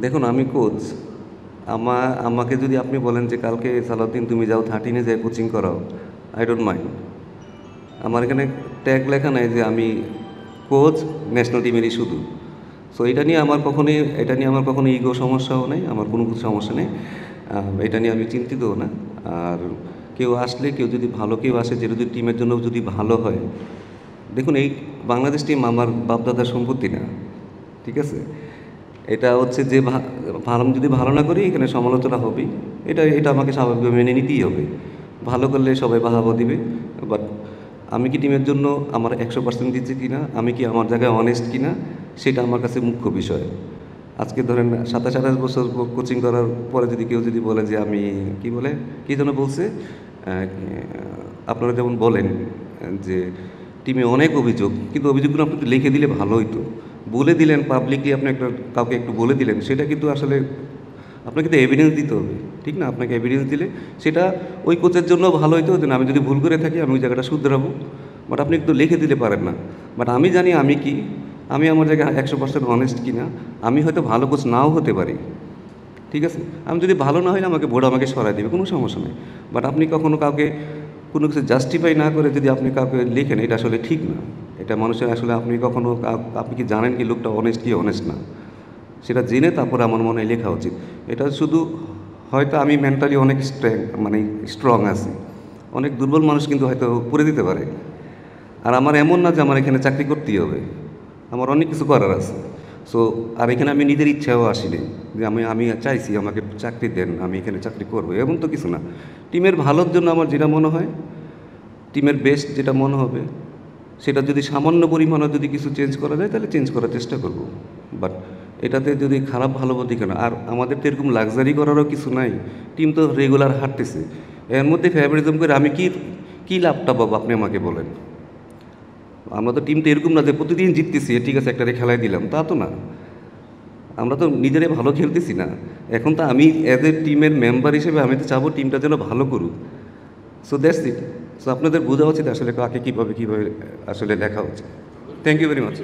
দেখুন আমি কোচ। আমাকে যদি আপনি বলেন যে কালকে সালাউদ্দিন তুমি যাও 13-এ যাই কোচিং করাও, আই ডোন্ট মাইন্ড। আমার এখানে ট্যাগ লেখা নাই যে আমি কোচ ন্যাশনাল টিমেরই শুধু। সো এটা নিয়ে আমার কখনো ইগো সমস্যাও নেই, আমার কোনো কিছু সমস্যা নেই। এটা নিয়ে আমি চিন্তিতও না। আর কেউ আসলে, কেউ যদি ভালো কেউ আসে, যেটা যদি টিমের জন্য যদি ভালো হয়, দেখুন এই বাংলাদেশ টিম আমার বাপদাদার সম্পত্তি না, ঠিক আছে? এটা হচ্ছে যে ভালো যদি ভালো না করি এখানে সমালোচনা হবেই। এটা আমাকে স্বাভাবিকভাবে মেনে নিতেই হবে। ভালো করলে সবাই বাহাবা দিবে। বাট আমি কি টিমের জন্য আমার 100% দিচ্ছি কি না, আমি কি আমার জায়গায় অনেস্ট কি না, সেটা আমার কাছে মুখ্য বিষয়। আজকে ধরেন 27-28 বছর কোচিং করার পরে যদি কেউ যদি বলে যে আমি কী যেন বলছে, আপনারা যেমন বলেন যে টিমে অনেক অভিযোগ, কিন্তু অভিযোগগুলো আপনি একটু লিখে দিলে ভালো হইতো। বলে দিলেন পাবলিকলি, আপনি কাউকে একটু বলে দিলেন, সেটা কিন্তু আসলে আপনাকে তো এভিডেন্স দিতে হবে, ঠিক না? আপনাকে এভিডেন্স দিলে সেটা ওই কোচের জন্য ভালো হইতো যে আমি যদি ভুল করে থাকি আমি ওই জায়গাটা শুধরাবো। বাট আপনি একটু লিখে দিলে পারেন না। বাট আমি জানি আমি কি, আমি আমার জায়গায় 100% অনেস্ট কি না। আমি হয়তো ভালো কোচ নাও হতে পারি, ঠিক আছে? আমি যদি ভালো না হয়, আমাকে বোর্ড আমাকে সরাই দেবে, কোনো সমস্যা নেই। বাট আপনি কখনো কাউকে কোনো কিছু জাস্টিফাই না করে যদি আপনি কাউকে লেখেন, এটা আসলে ঠিক না। এটা মানুষের আসলে আপনি কখনো আপনি কি জানেন কি লোকটা অনেস্ট কি অনেস্ট না, সেটা জেনে তারপরে আমার মনে হয় লেখা উচিত। এটা শুধু হয়তো আমি মেন্টালি অনেক স্ট্রং আছি, অনেক দুর্বল মানুষ কিন্তু হয়তো পড়ে দিতে পারে। আর আমার এমন না যে আমার এখানে চাকরি করতেই হবে, আমার অনেক কিছু করার আছে। সো আর এখানে আমি নিজের ইচ্ছাও আসিনি যে আমি আমি চাইছি আমাকে চাকরি দেন, আমি এখানে চাকরি করবো, এমন তো কিছু না। টিমের ভালোর জন্য আমার যেটা মনে হয়, টিমের বেস্ট যেটা মনে হবে, সেটা যদি সামান্য পরিমাণে যদি কিছু চেঞ্জ করা যায় তাহলে চেঞ্জ করার চেষ্টা করব। বাট এটাতে যদি খারাপ ভালো বলতে কেন, আর আমাদের তো এরকম লাক্সারি করারও কিছু নাই। টিম তো রেগুলার হাঁটতেছে, এর মধ্যে ফেভারিজম করে আমি কি কী লাভটা পাবো আপনি আমাকে বলেন। আমরা তো টিম তো এরকম না যে প্রতিদিন জিততেছি, ঠিক আছে একটা খেলায় দিলাম, তা তো না। আমরা তো নিজেরাই ভালো খেলতেছি না। এখন তো আমি অ্যাজ এ টিমের মেম্বার হিসেবে আমি তো চাবো টিমটা যেন ভালো করুক। So that's it. সো আপনাদের বোঝা উচিত আসলে কাকে কীভাবে আসলে লেখা উচিত। Thank you very much.